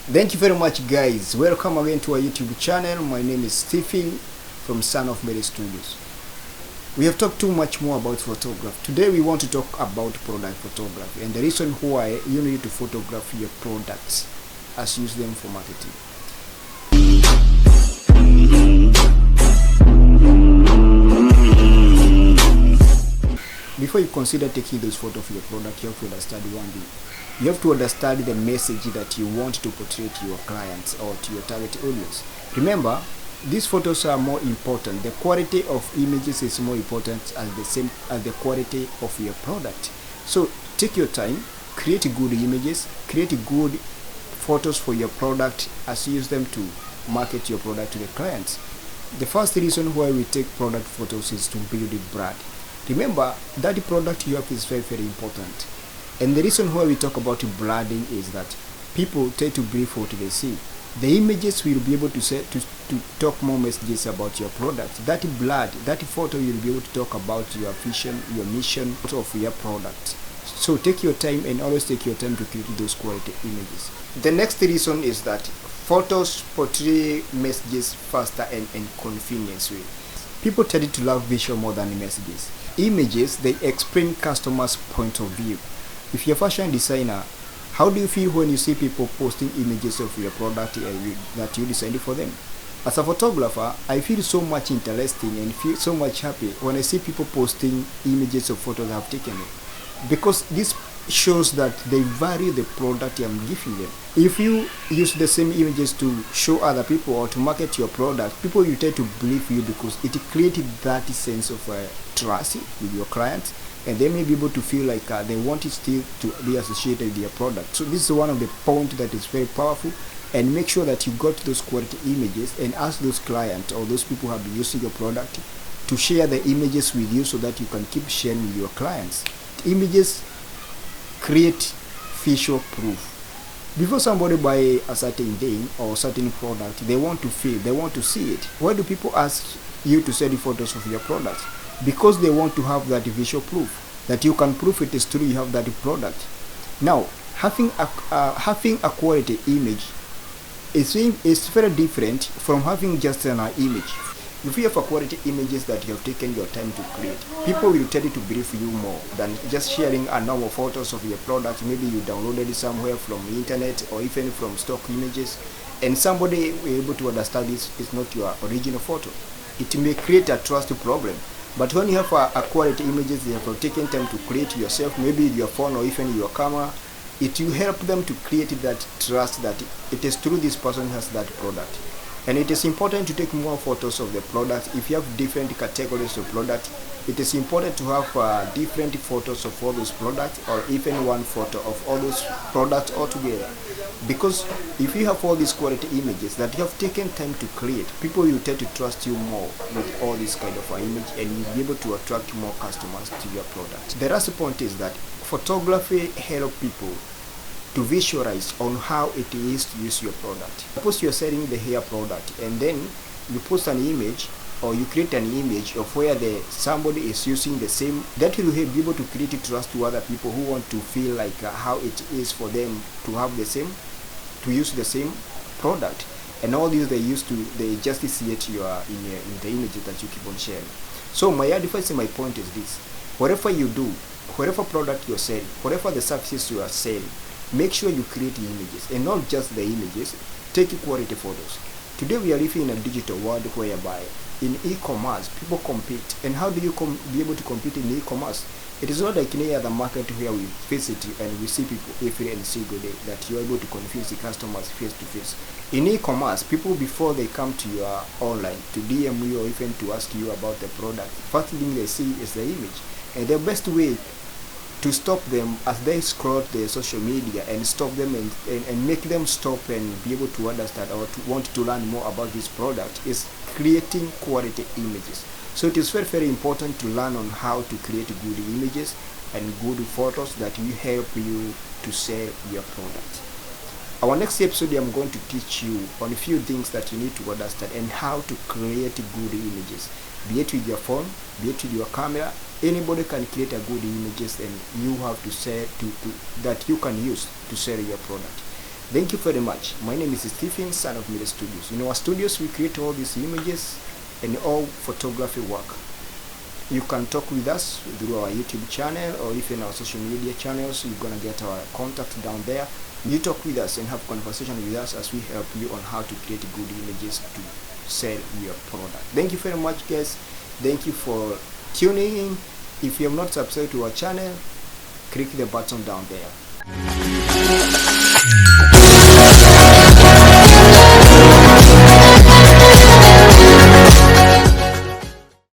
Thank you very much, guys. Welcome again to our YouTube channel. My name is Stephen from Son of Mary Studios. We have talked too much more about photography. Today we want to talk about product photography and the reason why you need to photograph your products as use them for marketing. Before you consider taking those photos of your product, you have to understand one thing. You have to understand the message that you want to portray to your clients or to your target audience. Remember, these photos are more important. The quality of images is more important as the same as the quality of your product. So take your time, create good images, create good photos for your product as you use them to market your product to the clients. The first reason why we take product photos is to build a brand. Remember that the product you have is very, very important. And the reason why we talk about branding is that people tend to believe what they see. The images will be able to say to talk more messages about your product. That photo will be able to talk about your vision, your mission of your product. So take your time and always take your time to create those quality images. The next reason is that photos portray messages faster and convenience way. People tend to love visual more than messages. Images, they explain customers' point of view. If you're a fashion designer, how do you feel when you see people posting images of your product that you designed for them? As a photographer, I feel so much interesting and feel so much happy when I see people posting images of photos I've taken, because this shows that they value the product I'm giving them. If you use the same images to show other people or to market your product, people will tend to believe you because it created that sense of trust with your clients, and they may be able to feel like they want it still to be associated with their product. So this is one of the points that is very powerful. And make sure that you got those quality images and ask those clients or those people who have been using your product to share the images with you so that you can keep sharing with your clients. Images create visual proof. Before somebody buy a certain thing or certain product, they want to feel, they want to see it. Why do people ask you to send photos of your product? Because they want to have that visual proof, that you can prove it is true you have that product. Now, having a quality image is very different from having just an image. If you have a quality images that you have taken your time to create, people will tend to believe you more than just sharing a normal photos of your product. Maybe you downloaded it somewhere from the internet or even from stock images, and somebody will be able to understand this is not your original photo. It may create a trust problem. But when you have a quality images you have taken time to create yourself, maybe your phone or even your camera, it will help them to create that trust that it is true this person has that product. And it is important to take more photos of the product. If you have different categories of product, it is important to have different photos of all those products, or even one photo of all those products altogether. Because if you have all these quality images that you have taken time to create, people will tend to trust you more with all this kind of image, and you'll be able to attract more customers to your product. The last point is that photography helps people to visualize on how it is to use your product. Suppose you're selling the hair product and then you post an image or you create an image of where somebody is using the same, that will be able to create trust to other people who want to feel like how it is for them to have the same, to use the same product. And all these they just see it in the images that you keep on sharing. So my advice and my point is this: whatever you do, whatever product you're selling, whatever the services you are selling, make sure you create images, and not just the images, take quality photos. Today we are living in a digital world whereby in e-commerce people compete. And how do you be able to compete in e-commerce? It is not like any other market where we visit and we see people every and single day that you are able to confuse the customers face to face. In e-commerce, people, before they come to your online to DM you or even to ask you about the product, first thing they see is the image. And the best way to stop them as they scroll their social media and stop them and make them stop and be able to understand or to want to learn more about this product is creating quality images. So it is very, very important to learn on how to create good images and good photos that will help you to sell your product. Our next episode, I'm going to teach you on a few things that you need to understand and how to create good images, be it with your phone, be it with your camera. Anybody can create a good images, and you have to say that you can use to sell your product. Thank you very much. My name is Stephen, son of Media Studios. In our studios, we create all these images and all photography work. You can talk with us through our YouTube channel or even our social media channels. You're gonna get our contact down there. You talk with us and have conversation with us as we help you on how to create good images to sell your product. Thank you very much, guys. Thank you for tuning in. If you have not subscribed to our channel, click the button down there.